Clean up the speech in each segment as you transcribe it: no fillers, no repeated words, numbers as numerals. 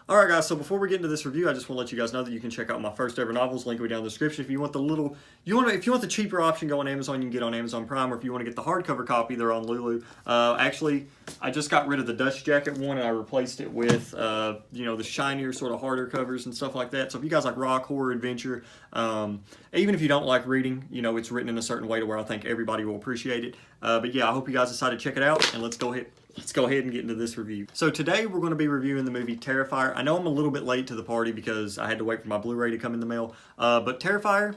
Alright guys, so before we get into this review, I just want to let you guys know that you can check out my first ever novels, link will be down in the description. If you want if you want the cheaper option, go on Amazon, you can get on Amazon Prime, or if you want to get the hardcover copy, they're on Lulu. Actually, I just got rid of the Dust Jacket one and I replaced it with, the shinier, sort of harder covers and stuff like that. So if you guys like rock, horror, adventure, even if you don't like reading, it's written in a certain way to where I think everybody will appreciate it. But yeah, I hope you guys decide to check it out, and let's go ahead and get into this review. So today we're going to be reviewing the movie Terrifier. I know I'm a little bit late to the party because I had to wait for my Blu-ray to come in the mail. But Terrifier,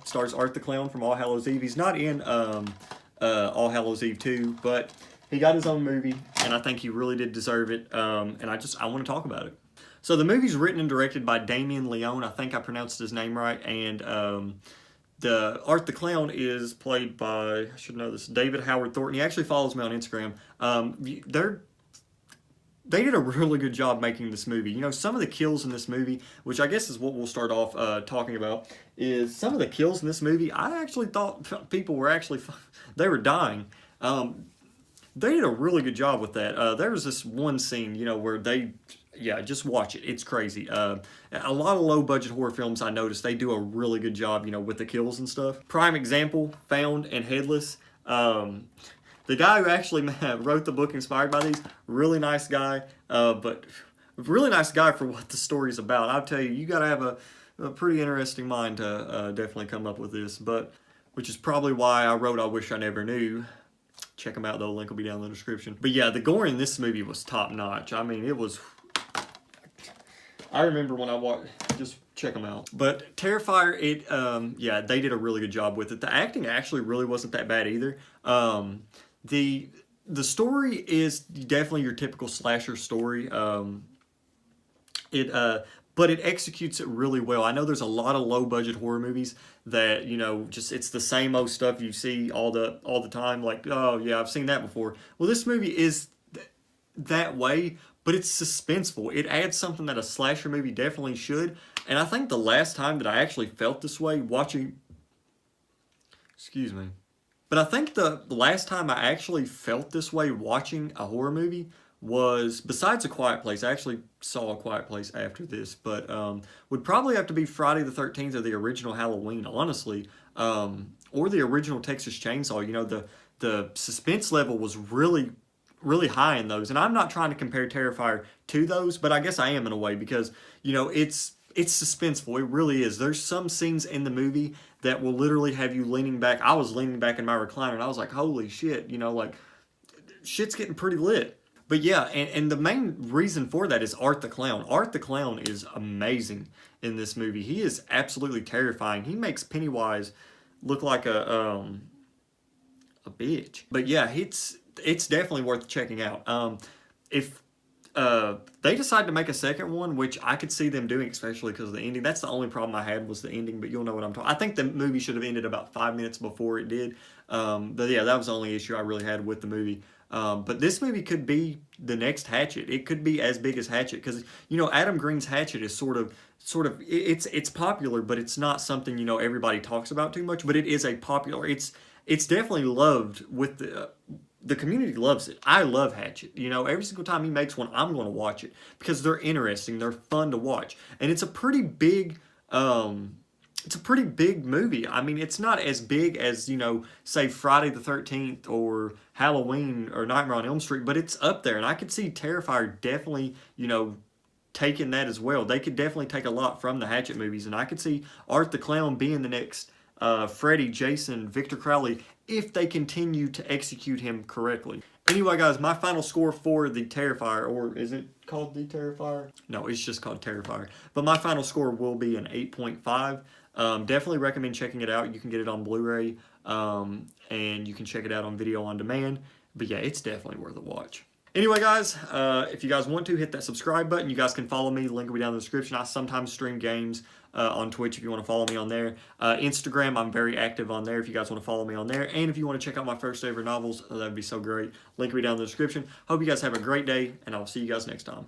stars Art the Clown from All Hallows Eve. He's not in All Hallows Eve 2, but he got his own movie, and I think he really did deserve it. And I want to talk about it. So the movie's written and directed by Damien Leone. I think I pronounced his name right. And the Art the Clown is played by, I should know this, David Howard Thornton. He actually follows me on Instagram. They did a really good job making this movie. Some of the kills in this movie, which I guess is what we'll start off talking about, is some of the kills in this movie, I actually thought people were they were dying. They did a really good job with that. There was this one scene, where just watch it. It's crazy. A lot of low-budget horror films, I noticed, they do a really good job, with the kills and stuff. Prime example, Found and Headless. The guy who actually wrote the book inspired by these, really nice guy, but really nice guy for what the story's about. I'll tell you, you got to have a pretty interesting mind to definitely come up with this, which is probably why I wrote I Wish I Never Knew. Check them out, though. Link will be down in the description. But yeah, the gore in this movie was top-notch. I mean, it was... I remember when I watched, just check them out. But Terrifier, they did a really good job with it. The acting actually really wasn't that bad either. The story is definitely your typical slasher story. But it executes it really well. I know there's a lot of low-budget horror movies that, it's the same old stuff you see all the time. Like, oh yeah, I've seen that before. Well, this movie is that way, but it's suspenseful. It adds something that a slasher movie definitely should. And I think the last time that I actually felt this way but I think the last time I actually felt this way watching a horror movie was, besides A Quiet Place, I actually saw A Quiet Place after this, but would probably have to be Friday the 13th or the original Halloween, honestly, or the original Texas Chainsaw. The suspense level was really high in those, and I'm not trying to compare Terrifier to those, but I guess I am in a way, because it's suspenseful. It really is. There's some scenes in the movie that will literally have you leaning back. I was leaning back in my recliner and I was like, holy shit, shit's getting pretty lit. But yeah, and the main reason for that is Art the Clown. Art the Clown is amazing in this movie. He is absolutely terrifying. He makes Pennywise look like a bitch. But yeah, it's definitely worth checking out. If they decide to make a second one, which I could see them doing, especially because of the ending. That's the only problem I had, was the ending, but you'll know what I'm talking. I think the movie should have ended about 5 minutes before it did. But yeah, that was the only issue I really had with the movie. But this movie could be the next Hatchet. It could be as big as Hatchet, because Adam Green's Hatchet is sort of it's popular, but it's not something everybody talks about too much. But it is a popular. It's definitely loved with the community loves it. I love Hatchet. Every single time he makes one, I'm going to watch it because they're interesting. They're fun to watch, and it's a pretty big. It's a pretty big movie. I mean, it's not as big as say Friday the 13th or Halloween or Nightmare on Elm Street, but it's up there, and I could see Terrifier definitely taking that as well. They could definitely take a lot from the Hatchet movies, and I could see Art the Clown being the next Freddy, Jason, Victor Crowley, if they continue to execute him correctly. Anyway, guys, my final score for the Terrifier, or is it called the Terrifier? No, it's just called Terrifier. But my final score will be an 8.5. Definitely recommend checking it out. You can get it on Blu-ray, and you can check it out on video on demand. But yeah, it's definitely worth a watch. Anyway, guys, if you guys want to, hit that subscribe button. You guys can follow me. The link will be down in the description. I sometimes stream games on Twitch if you want to follow me on there. Instagram, I'm very active on there if you guys want to follow me on there. And if you want to check out my first ever novels, that would be so great. Link will be down in the description. Hope you guys have a great day, and I'll see you guys next time.